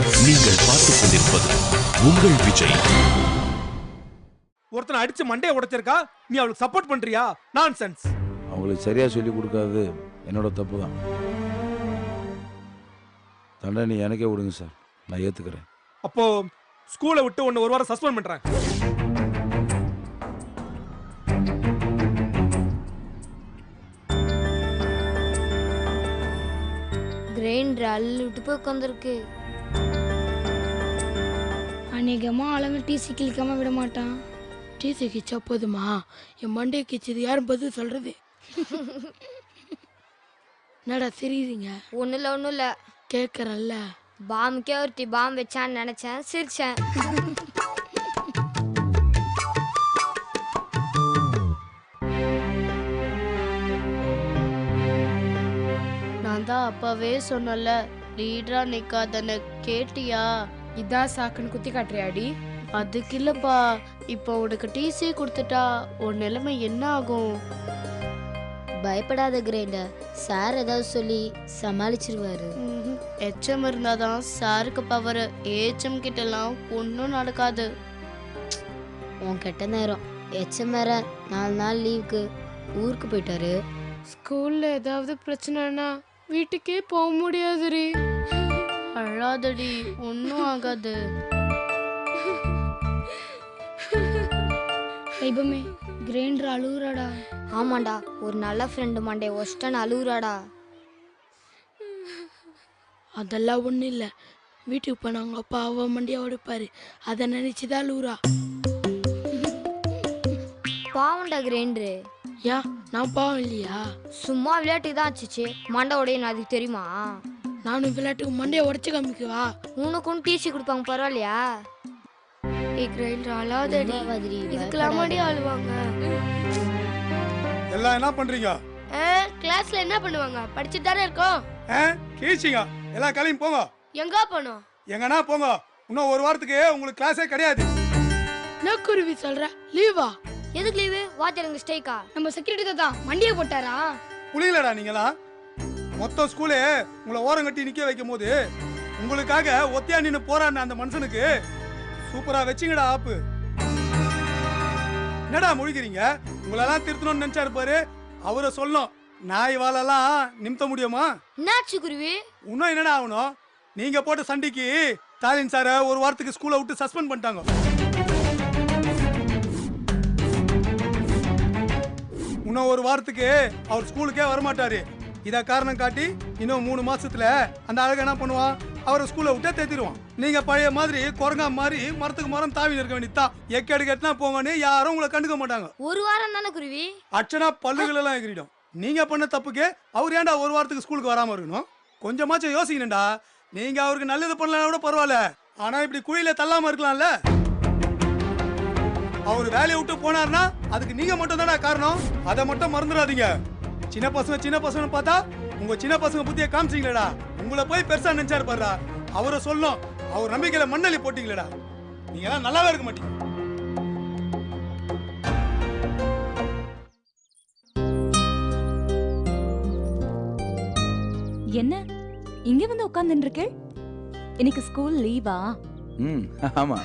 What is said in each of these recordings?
நீங்கள் பார்த்துக் கொண்டிருப்பது உங்கள் விஜய். ஒருத்தனை அடிச்சு மண்டையை உடைச்சிருக்கா, நீ அவளுக்கு சப்போர்ட் பண்றியா? நான்சென்ஸ். அவங்களுக்கு சரியா சொல்லி கொடுக்காது என்னோட தப்பு தான். தண்டனை எனக்கே விடுங்க சார், நான் ஏத்துக்கிறேன். அப்போ ஸ்கூலை விட்டு ஒன்னு ஒரு வாரம் சஸ்பெண்ட் பண்றேன். கிரைண்டர் அள்ளிட்டு போய் உட்காந்துருக்கு. அநேகமா ஆளுங்க டிசி கிழிக்காம விட மாட்டான். டிசி கிச்சா போதுமா, என் மண்டையை கிச்சது யாரும் பதில் சொல்றது? என்னடா சிரிக்கிறீங்க? ஒன்றும் இல்லை கேட்கறல்ல. பாம்புக்கே ஒருத்தி பாம்பு வச்சான்னு நினைச்சேன், சிரிச்சேன். நான் தான் அப்பவே சொன்னல, லீடரா நிக்காதன்னு கேட்டியா? இதான் சாக்குன்னு குத்தி காட்டுறியாடி? அதுக்கு இல்லப்பா, இப்போ உனக்கு டிசி கொடுத்துட்டா உன் நிலைமை என்ன ஆகும்? பயப்படாத கிரைண்டர், சார் ஏதாவது சொல்லி சமாளிச்சிருவாரு. எச்எம் இருந்தாதான் சாருக்கு பவர். ஏச்எம் கிட்டலாம் ஒன்றும் நடக்காது. உன் கெட்ட நேரம். எச்சம் வேற 4 நாள் லீவுக்கு ஊருக்கு போயிட்டாரு. ஸ்கூல்ல ஏதாவது பிரச்சனைனா வீட்டுக்கே போக முடியாதுரி. அழாதடி, ஒன்றும் ஆகாது. வைபமே, கிரைண்டர் அழுகுறாடா. ஆமாண்டா, ஒரு நல்ல ஃப்ரெண்டு மண்டே ஒஸ்டன் அழுகுறாடா. அதெல்லாம் ஒன்றும் இல்லை. வீட்டுக்கு போனவங்க அப்பா அவ மண்டியா உடைப்பாரு, அதை நினைச்சுதான் அழுகுறா. பாவண்டா கிரைண்டரு. ஏன் நான் பாவம் இல்லையா? சும்மா விளையாட்டுக்கு தான் ஆச்சு. மண்டை உடையன்னு அதுக்கு தெரியுமா? நானும் விளையாட்டுக்கு மண்டையை உடைச்சு காமிக்குவா? உனக்கும் டிசி கொடுப்பாங்க, பரவாயில்லையா? கிரைண்டர் அழாதடி. இதுக்கெல்லாமாடி அழுவாங்க? எல்லாம் என்ன பண்றீங்க? கிளாஸ்ல என்ன பண்ணுவாங்க? படிச்சுட்டு தானே இருக்கோம். கீழ்ச்சிங்க, எல்லாம் கிளம்பி போங்க. எங்க போனோம்? எங்கன்னா போங்க. இன்னும் ஒரு வாரத்துக்கு உங்களுக்கு கிளாஸே கிடையாது. நான் குருவி சொல்ற லீவா? எதுக்கு லீவு? வாத்தியாருங்க ஸ்ட்ரைக்கா? நம்ம செக்யூரிட்டி தான் மண்டியை போட்டாரா? புரியலடா நீங்களா? மொத்த ஸ்கூலே உங்களை ஓரம் கட்டி நிக்க வைக்கும் போது உங்களுக்காக ஒத்தையா நின்று போறான்னு அந்த மனுஷனுக்கு சூப்பரா வச்சிங்கடா ஆப்பு. என்னடா முழிக்கிறீங்க? உங்களெல்லாம் திருத்தணும்னு நினைச்சா இருப்பாரு. அவரை சொல்லணும், நாய் வாழெல்லாம் நிமித்த முடியுமா? என்னாச்சு குருவி? இன்னும் என்னடா ஆகணும்? நீங்க போட்ட சண்டைக்கு ஸ்டாலின் சார ஒரு வாரத்துக்கு ஸ்கூலை விட்டு சஸ்பெண்ட் பண்ணிட்டாங்க. இன்னும் ஒரு வாரத்துக்கு அவர் ஸ்கூலுக்கே வரமாட்டாரு. இத காரணம் காட்டி இன்னும் 3 மாசத்துல அந்த அழகா என்ன பண்ணுவான்? அவரை ஸ்கூலை விட்டே தேத்திடுவான். நீங்க பழைய மாதிரி குரங்கா மாதிரி மரத்துக்கு மரம் தாவி இருக்க வேண்டியதான். எக்கேடு கட்டினா போங்கன்னு யாரும் உங்களை கண்டுக்க மாட்டாங்க. ஒரு வாரம் தானே குருவி? அச்சனா பல்லுகள் எல்லாம் எகிரிடும். நீங்க பண்ண தப்புக்கு அவர் ஏன்டா ஒரு வாரத்துக்கு ஸ்கூலுக்கு வராம இருக்கணும்? கொஞ்சமாச்சும் யோசிக்கணும்டா. நீங்க அவருக்கு நல்லது பண்ணலாம் கூட பரவாயில்ல, ஆனா இப்படி குழியில தள்ளாம இருக்கலாம்ல. அவர் வேலையை விட்டு போனார்னா அதுக்கு நீங்க மட்டும் தானே காரணம். அதை மட்டும் மறந்துடாதீங்க. சின்ன பசங்க பார்த்தா உங்க சின்ன பசங்க புத்திய காமிச்சிங்களடா. உங்களை போய் பெருசா நினைச்சாரு பாருடா. அவரை சொல்லணும், அவர் நம்பிக்கையில மண்ணலி போட்டீங்களடா. நீங்க எல்லாம் நல்லாவே இருக்க மாட்டீங்க. என்ன இங்க வந்து உட்கார்ந்துட்டு இருக்கே? இன்னைக்கு ஸ்கூல் லீவா? ஆமா.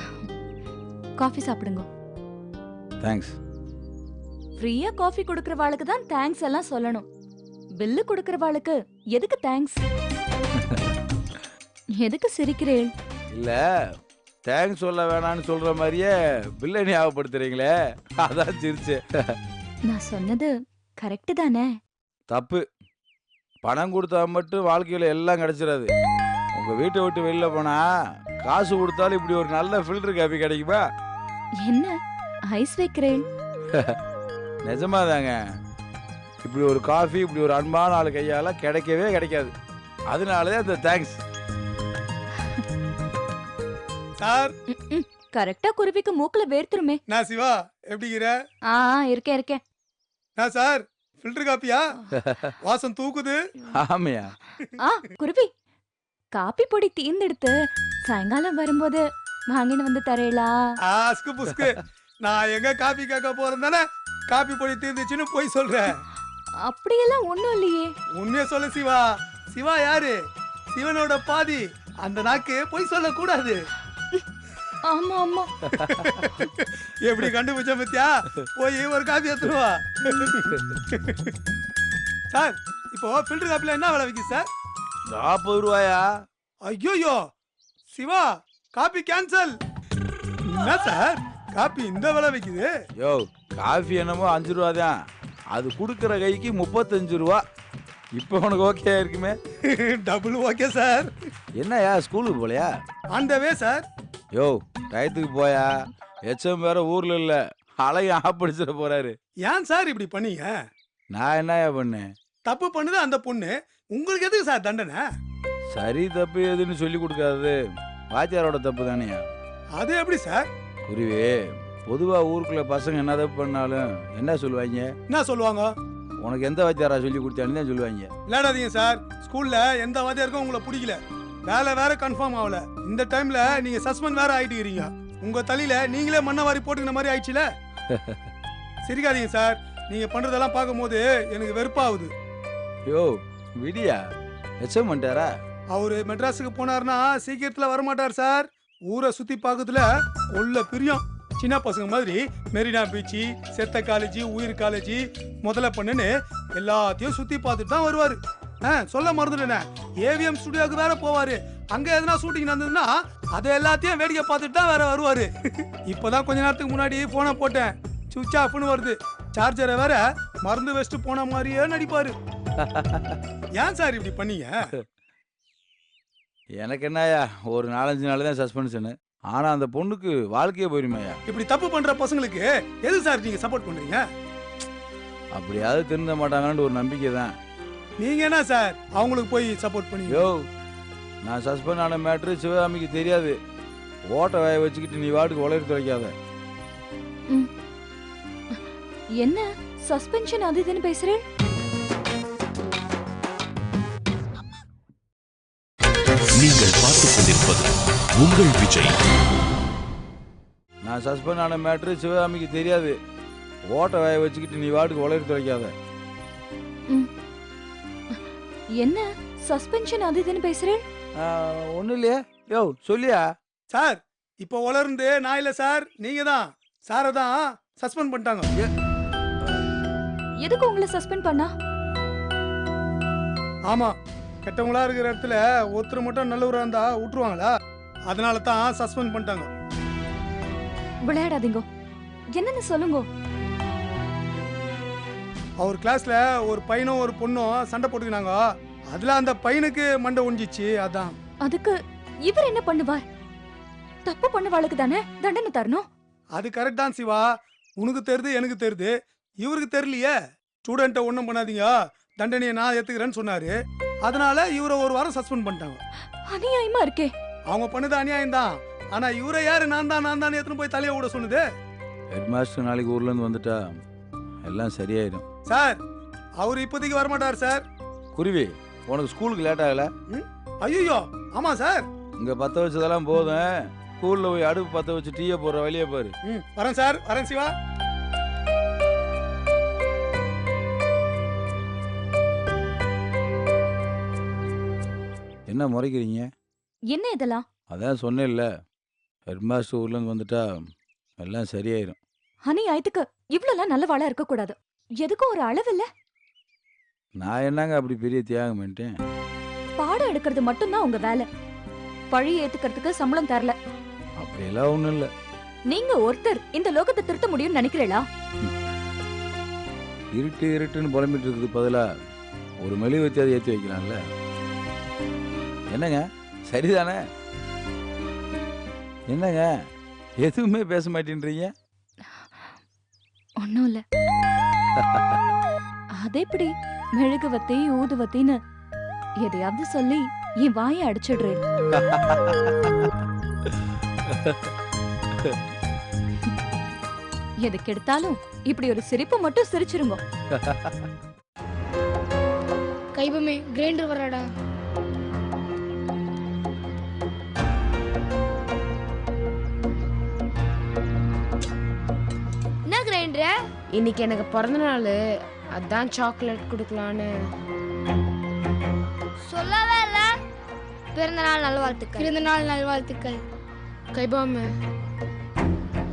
காஃபி சாப்பிடுங்க. தேங்க்ஸ். ஃப்ரீயா காஃபி குடுக்கறவாளுக்கு தான் தேங்க்ஸ் எல்லாம் சொல்லணும். பில்லு குடுக்கறவாளுக்கு எதுக்கு தேங்க்ஸ்? எதுக்கு சிரிக்கிறேள்? இல்ல, தேங்க்ஸ் சொல்ல வேணான்னு சொல்ற மாதிரியே பில்லை ஞாபகப்படுத்துறீங்களே, அதான் சிரிச்சு. நான் சொன்னது கரெக்ட் தானே? தப்பு. பணம் கொடுத்தா மட்டும் வாழ்க்கையில எல்லாம் கிடைச்சிடாது. உங்க வீட்டை விட்டு வெளியில போனா காசு கொடுத்தாலும் இப்படி ஒரு நல்ல ஃபில்டர் காபி கிடைக்குமா? என்ன ஐஸ் வைக்கிறேள்? நிஜமாதாங்க. இப்படி ஒரு காஃபி இப்படி ஒரு அன்பான ஆளு கையால கிடைக்கவே கிடைக்காது. அதனாலதான் இந்த தேங்க்ஸ். சார், கரெக்டா குருவிக்கு மூக்குல வேர்த்துருமே. நான் சிவா, எப்படி இருக்கிற? இருக்கேன். நான் சார் ஃபில்டர் காப்பியா? வாசம் தூக்குது. ஆமையா? குருவி, காப்பி பொடி தீர்ந்தெடுத்து சாயங்காலம் வரும்போது வாங்கிட்டு வந்து தரேளா? ஆஸ்கு புஸ்கு, நான் எங்க காப்பி கேட்க போறேன் தானே காப்பி பொடி தீர்ந்துச்சுன்னு போய் சொல்றேன். அப்படியெல்லாம் ஒண்ணும் இல்லையே. உண்மையை சொல்ல சிவா. சிவா யாரு? சிவனோட பாதி. அந்த நாக்கு பொய் சொல்லக்கூடாது. ஆமா ஆமா. எப்படி கண்டுபிடிச்ச பத்தியா? போய் ஒரு காபி எடுத்துருவா. சார் இப்போ ஃபில்டர் காப்பில என்ன விலை விற்கிது சார்? 40 ரூபாயா? ஐயோ சிவா, காபி கேன்சல். என்ன சார் காபி இந்த விலை விற்கிது? யோ காஃபி என்னமோ 5 ரூபா தான், அது கொடுக்குற கைக்கு 35 ரூபா. இப்போ உனக்கு ஓகே இருக்குமே? Double okay sir. என்னையா ஸ்கூலுக்கு போலையா? ஆண்டவே சார். யோ டயத்துக்கு போயா, எச்எம் வேற ஊர்ல இல்ல, அலைய ஆப்படிச்சிட போறாரு. ஏன் சார் இப்படி பண்ணீங்க? நான் என்னயா பண்ணேன்? தப்பு பண்ணுது அந்த பொண்ணு, உங்களுக்கு எதுக்கு சார் தண்டனை? சரி தப்பு எதுன்னு சொல்லி கொடுக்காது வாத்தியாரோட தப்பு தானேயா? அது எப்படி சார்? குருவே, பொதுவா ஊருக்குள்ள பசங்க என்ன தப்பு பண்ணாலும் என்ன சொல்லுவாங்க? என்ன சொல்லுவாங்க? உனக்கு எந்த வாத்தியாரா சொல்லி கொடுத்தான்னு தான் சொல்லுவாங்க. விளையாடாதீங்க சார். ஸ்கூல்ல எந்த வாத்தியாருக்கும் உங்களை பிடிக்கல, வேலை வேற கன்ஃபார்ம் ஆகல, இந்த டைம்ல நீங்க சஸ்பெண்ட் வேற ஆயிட்டுக்கிறீங்க. உங்க தலையில நீங்களே மண்ணை வாரி போட்டுக்கிற மாதிரி ஆயிடுச்சுல. சிரிக்காதீங்க சார், நீங்க பண்றதெல்லாம் பார்க்கும்போது எனக்கு வெறுப்பாகுது. யோ விடியா, எச்எம் பண்ணிட்டாரா? அவரு மெட்ராஸுக்கு போனாருன்னா சீக்கிரத்துல வரமாட்டார் சார். ஊரை சுத்தி பார்க்கறதுல கொள்ள பிரியம். சின்ன பசங்க மாதிரி மெரினா பீச்சு, செத்த காலேஜ், உயிர் காலேஜ், முதல்ல பண்ணுன்னு எல்லாத்தையும் சுத்தி பார்த்துட்டு தான் வருவாரு. சொல்ல மறந்துட்டேன், ஏவிஎம் ஸ்டுடியோக்கு வேற போவாரு. அங்க எதனா ஷூட்டிங் நடந்ததுன்னா அதை எல்லாத்தையும் வேடிக்கை பார்த்துட்டு தான் வேற வருவாரு. இப்பதான் கொஞ்ச நேரத்துக்கு முன்னாடி போனை போட்டேன், சுவிட்ச் ஆஃப்னு வருது. சார்ஜரை வேற மறந்து வச்சுட்டு போன மாதிரியே நடிப்பாரு. ஏன் சார் இப்படி பண்ணீங்க? எனக்கு என்னயா, ஒரு 4-5 நாள் தான் சஸ்பென்ஷனு, ஆனா அந்த பொண்ணுக்கு வாழ்க்கையே போயிருமையா? இப்படி தப்பு பண்ற பசங்களுக்கு எது சார் நீங்க சப்போர்ட் பண்றீங்க? அப்படியாவது திருந்த மாட்டாங்கன்னு ஒரு நம்பிக்கை தான். நீங்க என்ன சார் அவங்களுக்கு போய் சப்போர்ட் பண்ணீங்க? யோ நான் சஸ்பெண்ட் ஆன மேட்ரு சிவகாமிக்கு தெரியாது. ஓட்ட வாய வச்சுக்கிட்டு நீ வாட்டுக்கு உலகத்து வைக்காத. என்ன சஸ்பென்ஷன் அது இதுன்னு பேசுறேன்? நீங்கள் பார்த்துக் கொண்டிருப்பது உங்கள் விஜய். நான் சஸ்பெண்ட் ஆன மேட்ரு சிவகாமிக்கு தெரியாது. ஓட்ட வாய வச்சுக்கிட்டு நீ வாட்டுக்கு உலகத்து வைக்காத. என்ன சஸ்பென்ஷன் அது இதுன்னு பேசுறேன்? ஒன்றும் இல்லையா? யோ சொல்லியா? சார் இப்போ வளர்ந்து நான் இல்ல சார், நீங்க தான். சாரை தான் சஸ்பெண்ட் பண்ணிட்டாங்க. எதுக்கு உங்களை சஸ்பெண்ட் பண்ணா? ஆமா, கெட்டவங்களா இருக்கிற இடத்துல ஒருத்தர் மட்டும் நல்லவரா இருந்தா விட்டுருவாங்களா? அதனால தான் சஸ்பெண்ட் பண்ணிட்டாங்க. விளையாடாதீங்க, என்னன்னு சொல்லுங்க. அவர் கிளாஸ்ல ஒரு பையனும் ஒரு பொண்ணும் சண்டை போட்டுக்கினாங்க. அதுல அந்த பையனுக்கு மண்டை ஒஞ்சிச்சு. அதான். அதுக்கு இவர் என்ன பண்ணுவார்? தப்பு பண்ணவாளுக்கு தானே தண்டனை தரணும். அது கரெக்ட் தான் சிவா, உனக்கு தெரியுது எனக்கு தெரியுது, இவருக்கு தெரியலையே. ஸ்டூடெண்ட்டை ஒன்றும் பண்ணாதீங்க, தண்டனையை நான் ஏத்துக்கிறேன்னு சொன்னாரு. அதனால இவரை ஒரு வாரம் சஸ்பெண்ட் பண்ணிட்டாங்க. அநியாயமா இருக்கே. அவங்க பண்ணது அநியாயம் தான், ஆனா இவரை யாரு நான் தான் எடுத்துன்னு போய் தலையை விட சொன்னது? ஹெட் மாஸ்டர் நாளைக்கு ஊர்ல இருந்து வந்துட்டா எல்லாம் சரியாயிடும். சார் அவர் இப்போதைக்கு வரமாட்டார் சார். குருவி, உனக்கு ஸ்கூலுக்கு லேட் ஆகல? ஐயோ ஆமா சார். இங்க பத்த வச்சதெல்லாம் போதும், ஸ்கூல்ல போய் அடுப்பு பத்த வச்சு டீயை போடுற வழியே பாரு. வரேன் சார், வரேன் சிவா. என்ன முறைக்கிறீங்க? என்ன இதெல்லாம்? அதான் சொன்னேன்ல, ஹெட் மாஸ்டர் ஊர்ல இருந்து வந்துட்டா எல்லாம் சரியாயிடும். அநியாயத்துக்கு இவ்வளவு நல்ல வாழ இருக்க கூடாது. எதுக்கும் ஒரு அளவு இல்ல. நான் என்னங்க அப்படி பெரிய தியாகம் பண்ணிட்டேன்? பாடம் எடுக்கிறது மட்டும்தான் உங்க வேலை. பழி ஏத்துக்கிறதுக்கு சம்பளம் தரல. அப்படியெல்லாம் ஒண்ணும் இல்ல. நீங்க ஒருத்தர் இந்த லோகத்தை திருத்த முடியும்னு நினைக்கிறீங்களா? இருட்டு இருட்டுன்னு புலம்பிட்டு இருக்குது பதிலா ஒரு மெழுகுவர்த்தியாவது ஏற்றி வைக்கலாம்ல. என்னங்க சரிதானே? என்னங்க எதுவுமே பேச மாட்டேன்றீங்க? ஒண்ணும் இல்ல. அதேப்படி மெழுகுவத்தி ஊதுவத்தின்னு எதையாவது சொல்லி என் வாயை அடிச்சிடுறேன். எதுக்கு எடுத்தாலும் இப்படி ஒரு சிரிப்பு மட்டும் சிரிச்சிருங்க. கைபமே கிரைண்டர் வரடா. என்ன கிரைண்டர்? இன்னைக்கு எனக்கு பிறந்த நாள், அதான் சாக்லேட் கொடுக்கலான்னு. சொல்லவே இல்ல. பிறந்தநாள் நல்வாழ்த்துக்கள். பிறந்தநாள் நல்வாழ்த்துக்கள். கைபாம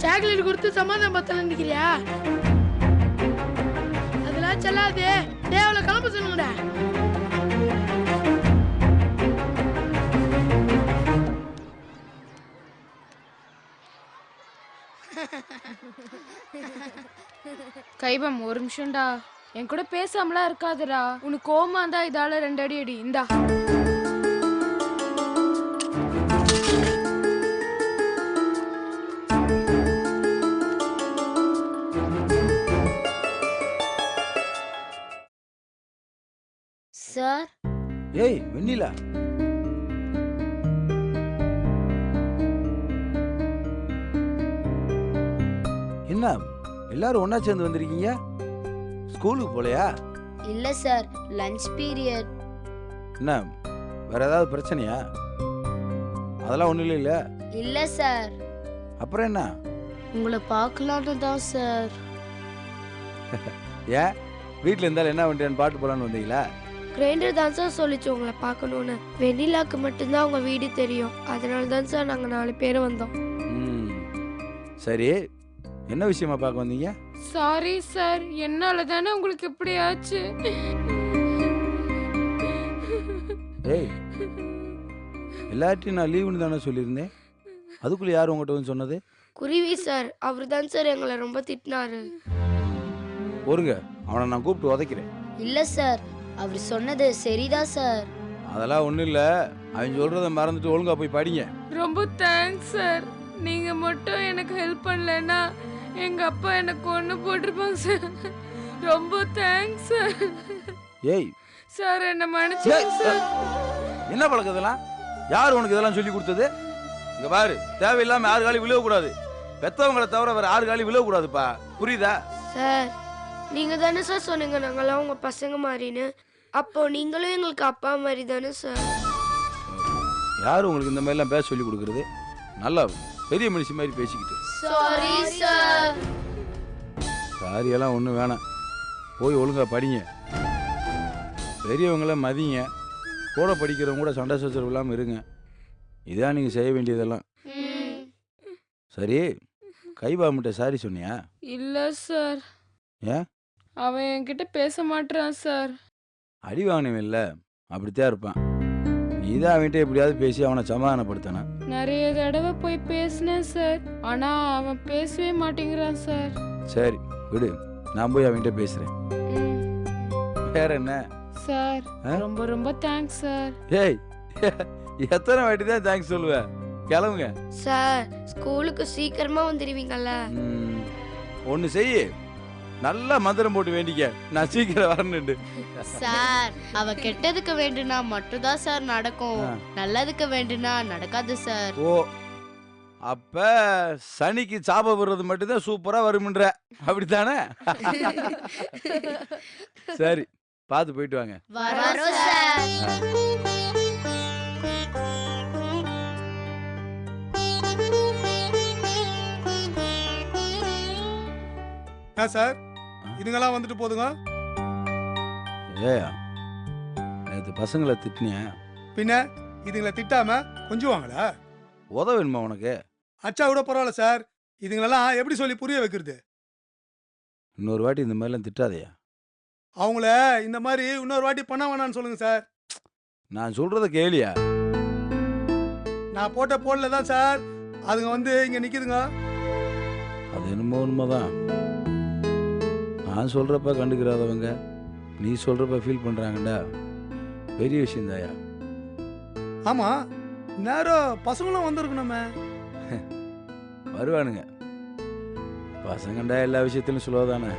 சாக்லேட் கொடுத்து சமாதானம் பத்தல நிக்கிறியா? அதெல்லாம் செல்லாதே. டேய் அவளை கிளம்ப சொல்லுங்கடா. கைபம் ஒரு நிமிஷம்டா. என் கூட பேசாமலாம் இருக்காதுடா. உனக்கு கோவமா இருந்தா இதால 2 அடி அடி. இந்தா. சார், ஏய் வெண்ணிலா, என்ன எல்லாரும் ஒண்ணா சேர்ந்து வந்திருக்கீங்க? ஸ்கூலுக்கு போலையா? இல்ல சார், லஞ்ச் பீரியட். என்ன வேற ஏதாவது பிரச்சனையா? அதெல்லாம் ஒண்ணும் இல்ல. இல்ல சார். அப்புறம் என்ன? உங்களை பார்க்கலான்னு தான் சார். ஏன் வீட்டில் இருந்தாலும் என்ன பண்ணுறேன்னு பாட்டு போலான்னு வந்தீங்களா? கிரைண்டர் தான் சார் சொல்லிச்சு உங்களை பார்க்கணும்னு. வெண்ணிலாக்கு மட்டும்தான் உங்க வீடு தெரியும். அதனால தான் சார் நாங்க 4 பேர் வந்தோம். சரி, என்ன விஷயமா பார்க்க வந்தீங்க? சாரி சார், என்னால தானே உங்களுக்கு இப்படி ஆச்சு. ஏய், எல்லார்ட்டையும் நான் லீவுன்னு தானே சொல்லியிருந்தேன். அதுக்குள்ளே யார் உங்கள்கிட்ட வந்து சொன்னது? குருவி சார், அவர் தான் சார் எங்களை ரொம்ப திட்டினாரு. ஒருங்க, அவனை நான் கூப்பிட்டு உதைக்கிறேன். இல்ல சார், அவர் சொன்னது சரிதான் சார். அதெல்லாம் ஒன்றும் இல்லை, அவன் சொல்கிறத மறந்துட்டு ஒழுங்கா போய் படிங்க. ரொம்ப தேங்க்ஸ் சார். நீங்க மட்டும் எனக்கு ஹெல்ப் பண்ணலன்னா எங்க அப்பா எனக்கு கொன்னு போட்டிருப்பாங்க சார். ரொம்ப தேங்க்ஸ் சார். ஏய் சார், என்ன மன்னிச்சிடுங்க சார். என்ன பழக்கம் இதெல்லாம்? யார் உனக்கு இதெல்லாம் சொல்லி கொடுத்தது? இங்க பாரு, தேவையில்லாம 6 காலி விழுவக்கூடாது. பெத்தவங்களை தவிர வேற 6 காலி விழுவக்கூடாதுப்பா, புரியுதா? சார், நீங்க தானே சார் சொன்னீங்க நாங்களாம் உங்க பசங்க மாதிரின்னு. அப்போ நீங்களும் எங்களுக்கு அப்பா மாதிரி தானே சார்? யார் உங்களுக்கு இந்த மாதிரிலாம் பேச சொல்லி கொடுக்குறது? நல்லா பெரிய மனுஷன் மாதிரி பேசிக்கிட்டு. Sorry sir. சாரியெல்லாம் ஒன்றும் வேணாம், போய் ஒழுங்கா படிங்க. பெரியவங்கள மதிங்க, கூட படிக்கிறவங்க கூட சண்டை சச்சரவு இல்லாமல் இருங்க. இதான் நீங்கள் செய்ய வேண்டியதெல்லாம். சரி, கைபாமிட்ட சாரி சொன்னியா? இல்ல சார். ஏன்? அவன் என்கிட்ட பேச மாட்டான் சார். அடி வாங்கினவன் இல்லை, அப்படித்தான் இருப்பான். நீ தான் அவன்கிட்ட எப்படியாவது பேசி அவனை சமாதானப்படுத்தணும். நிறைய தடவை போய் பேசினேன் சார், ஆனா அவன் பேசவே மாட்டேங்கிறான் சார். சரி விடு, நான் போய் அவன்கிட்ட பேசுறேன். வேற என்ன சார்? ரொம்ப ரொம்ப தேங்க்ஸ் சார். ஏய், எத்தனை வாட்டி தான் தேங்க்ஸ் சொல்லுவேன்? கிளம்புங்க சார். ஸ்கூலுக்கு சீக்கிரமா வந்துடுவீங்கல்ல? ஒன்று செய்ய, நல்லா மந்திரம் போட்டு வேண்டிக்க, நான் சீக்கிரம் வரணுண்டு. சார், அவ கெட்டதுக்கு வேண்டுனா மட்டும்தான் சார் நடக்கும். நல்லதுக்கு வேண்டுனா நடக்காது சார். ஓ, அப்ப சனிக்கு சாபம் விடுறது மட்டும்தான் சூப்பரா வரும்ன்ற, அப்படித்தானே? சரி, பார்த்து போயிட்டு வாங்க. வரோம் சார். சார், இதுங்கெல்லாம் வந்துட்டு போதுங்க. ஏ, நேற்று பசங்களை திட்டினேன். பின்ன இதுங்களை திட்டாம கொஞ்சம் வாங்கடா. உதவேணுமா உனக்கு? அச்சா கூட பரவாயில்ல சார், இதுங்களெல்லாம் எப்படி சொல்லி புரிய வைக்கிறது? இன்னொரு வாட்டி இந்த மாதிரிலாம் திட்டாதையா. அவங்கள இந்த மாதிரி இன்னொரு வாட்டி பண்ண வேணான்னு சொல்லுங்க சார். நான் சொல்றத கேளியா? நான் போட்ட போடல தான் சார் அதுங்க வந்து இங்க நிக்குதுங்க. அது என்னமோ உண்மைதான். நான் சொல்றப்ப கண்டுக்கிறாதவங்க நீ சொல்றப்ப ஃபீல் பண்றாங்கடா, பெரிய விஷயம் தாயா. ஆமா, நேரம் பசங்களும் வந்திருக்கணுமே. வருவானுங்க, பசங்கண்டா எல்லா விஷயத்திலும் சொல்லுவதானே.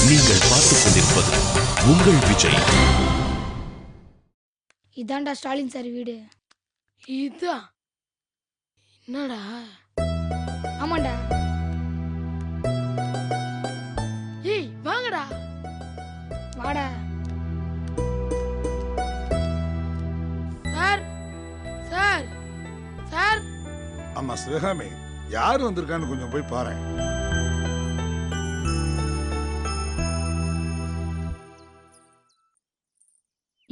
நீங்கள் பார்த்துக் கொண்டிருப்பது உங்கள் விஜய். இதான்டா ஸ்டாலின் சார் வீடு. இதா? என்னடா? ஆமாண்டா. ஏய் வாங்கடா. வாடா. Sir sir sir. ஆமா சிவகாமி, யார் வந்திருக்கான்னு கொஞ்சம் போய் பாரு.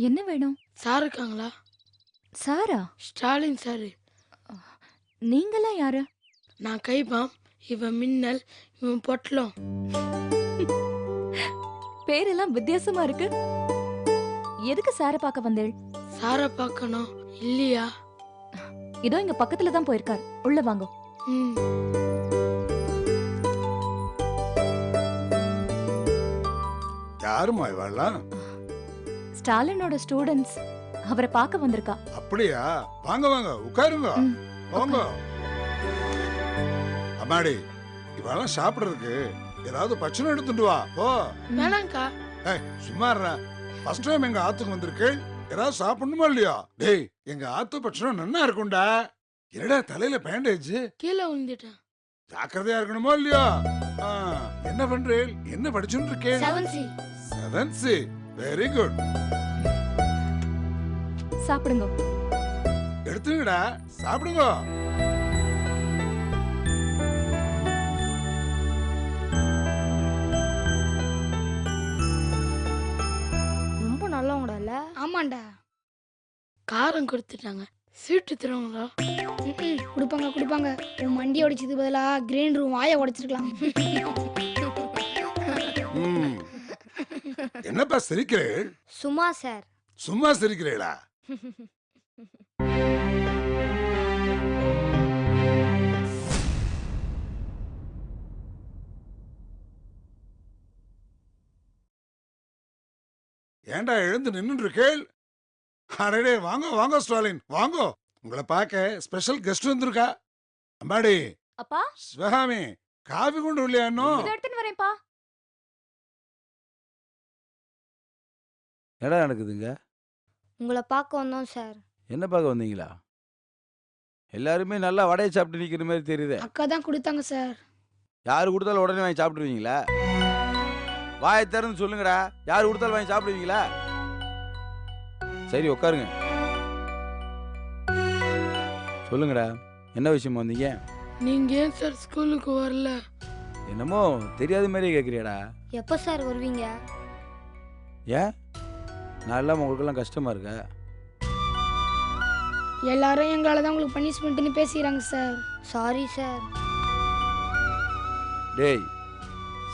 என்ன வேணும்? சார் இருக்காங்களா? சாரா? ஸ்டாலின் சார். நீங்களாம் யாரு? நான் கைபாம், இவன் மின்னல், இவன் பொட்டலம். பேரெல்லாம் வித்தியாசமா இருக்கு. எதுக்கு சார பார்க்க வந்தேள்? சாரை பார்க்கணும் இல்லையா? இதோ இங்க பக்கத்துல தான் போயிருக்கார். உள்ள வாங்க. ம். யாருமா இவாள்லாம்? ஸ்டாலினோட ஸ்டூடண்ட்ஸ். அவரை பார்க்க வந்திருக்கா. அப்படியா? வாங்க வாங்க உட்காருங்க. ம், வாங்க. அம்மாடி, இவாளெல்லாம் சாப்பிடுறதுக்கு ஏதாவது பச்சனை எடுத்துட்டு வா. போ. வேணாங்க்கா. ஏய், சும்மா இருடா. ஃபர்ஸ்ட் டைம் எங்க ஆத்துக்கு வந்திருக்கேள். ஏதாவது சாப்பிடணுமா இல்லையா? டேய், எங்க ஆத்து பட்சணம் நன்னா இருக்கும்டா. என்னடா தலையில பேண்டேஜ்? கீழே விழுந்துட்டேன். ஜாக்கிரதையா இருக்கணுமா இல்லையா? என்ன பண்றேன்? என்ன படிச்சுட்டு இருக்கேன்? 7C. 7C. Very good. சாப்பிடுங்க. எடுத்துங்கடா, சாப்பிடுங்க. ரொம்ப நல்லவங்கடா இல்ல? ஆமாண்டா. காரம் கொடுத்துட்டாங்க. சீட்டு தருவாங்களா? கொடுப்பாங்க கொடுப்பாங்க. உன் மண்டி உடைச்சது பதிலா கிரைண்டர் வாயை உடைச்சிருக்கலாம். என்னப்பா சிரிக்கிறேள்? சும்மா சார். சும்மா சிரிக்கிறேளா? ஏண்டா எழுந்து நின்று இருக்கேள்? அடடே, வாங்க வாங்க ஸ்டாலின், வாங்க. உங்களை பார்க்க ஸ்பெஷல் கெஸ்ட் வந்திருக்கா. அம்பாடி. அப்பா. சிவகாமி, காபி கொண்டு இல்லையா இன்னும்? இத எடுத்துட்டு வரேன்ப்பா. என்ன நடக்குதுங்க? உங்களை பார்க்க வந்தோம் சார். என்ன பார்க்க வந்தீங்களா? எல்லாருமே நல்லா வடையை சாப்பிட்டு நிக்கிற மாதிரி தெரியுது. அக்கா தான் கொடுத்தாங்க சார். யாரு கொடுத்தாலும் உடனே வாங்கி சாப்பிடுவீங்களா? வாயை திறந்து சொல்லுங்கடா. யாரு கொடுத்தாலும் வாங்கி சாப்பிடுவீங்களா? சரி, உட்காருங்க. சொல்லுங்கடா, என்ன விஷயமா வந்தீங்க? நீங்க ஏன் சார் ஸ்கூலுக்கு வரல? என்னமோ தெரியாத மாதிரியே கேட்குறியாடா. எப்போ சார் வருவீங்க? ஏன் நான் இல்லாமல் உங்களுக்கெல்லாம் கஷ்டமா இருக்கா? எல்லாரும் எங்களால தான் உங்களுக்கு பனிஷ்மெண்ட்னு பேசிக்கிறாங்க சார். Sorry sir. டேய்,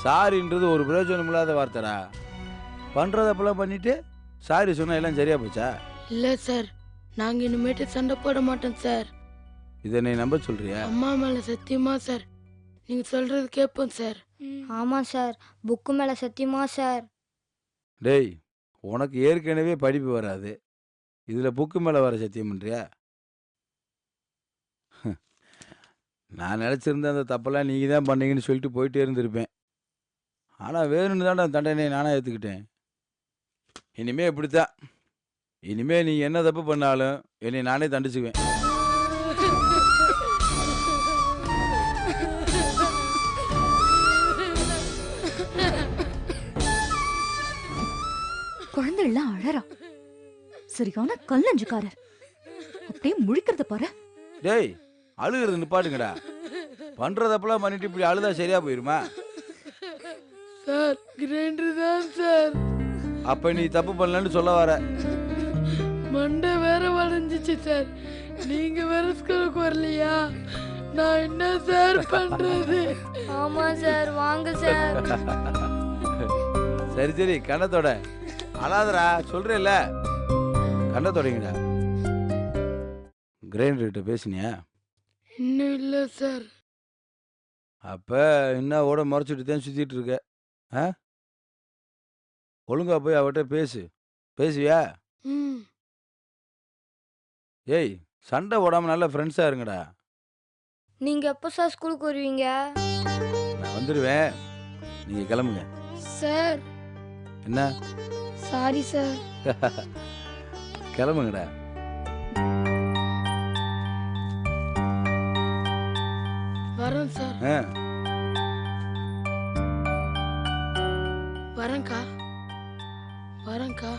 சாரின்றது ஒரு பிரயோஜனம் இல்லாத வார்த்தைடா. பண்ணுறதப்பெல்லாம் பண்ணிட்டு சாரி சொன்னா எல்லாம் சரியா போச்சா? இல்ல சார், நாங்க இனிமேட்டு சண்டை போட மாட்டோம் சார். இதை நீ நம்ப சொல்றியா? அம்மா மேல சத்தியமா சார், நீங்க சொல்றது கேட்போம் சார். ஆமாம் சார். புக்கு மேலே சத்தியமா சார். டேய், உனக்கு ஏற்கனவே படிப்பு வராது, இதில் புக்கு மேலே வர சத்தியம் பண்ணுறியா? நான் நினச்சிருந்தேன் அந்த தப்பெல்லாம் நீங்கள் தான் பண்ணீங்கன்னு சொல்லிட்டு போயிட்டே இருந்திருப்பேன். ஆனால் வேணும்னு தான் தண்டனையை நானாக ஏற்றுக்கிட்டேன். இனிமே இப்படித்தான். இனிமே நீ என்ன தப்பு பண்ணாலும் என்னை நானே தண்டிச்சுக்குவேன். குழந்தைலாம் அழறா. சரியான கல்லஞ்சுக்காரர். அப்படியே முழிக்கிறத பாரு. டேய், அழுகிறது நிப்பாட்டுங்கடா. பண்றதப்பெல்லாம் பண்ணிட்டு இப்படி அழுதா சரியா போயிருமா? சார், கிரைண்டர் தான் சார். அப்ப நீ தப்பு பண்ணலன்னு சொல்ல வர? மண்டை வேற வளைஞ்சிச்சு சார். நீங்க வேற ஸ்கூலுக்கு வரலையா? நான் என்ன சார் பண்றது? ஆமா சார், வாங்க சார். சரி சரி, கண்ணத்தோட அழாதரா, சொல்றேல்ல. கண்ணத்தோடங்கடா. கிரைண்டர் கிட்ட பேசினியா? இன்னும் இல்ல சார். அப்ப என்ன ஓட முறைச்சிட்டு தான் சுத்திட்டு இருக்க? ஒழுங்கா போய் அவட்ட பேசு. பேசுவியா? ஏய், சண்டை ஓடாம நல்ல ஃப்ரெண்ட்ஸா இருங்கடா. நீங்க எப்போ சார் ஸ்கூலுக்கு வருவீங்க? நான் வந்துடுவேன், நீங்க கிளம்புங்க. சார். என்ன? Sorry sir. கிளம்புங்கடா. வரேன் சார். வரேன்க்கா. வரேன்க்கா.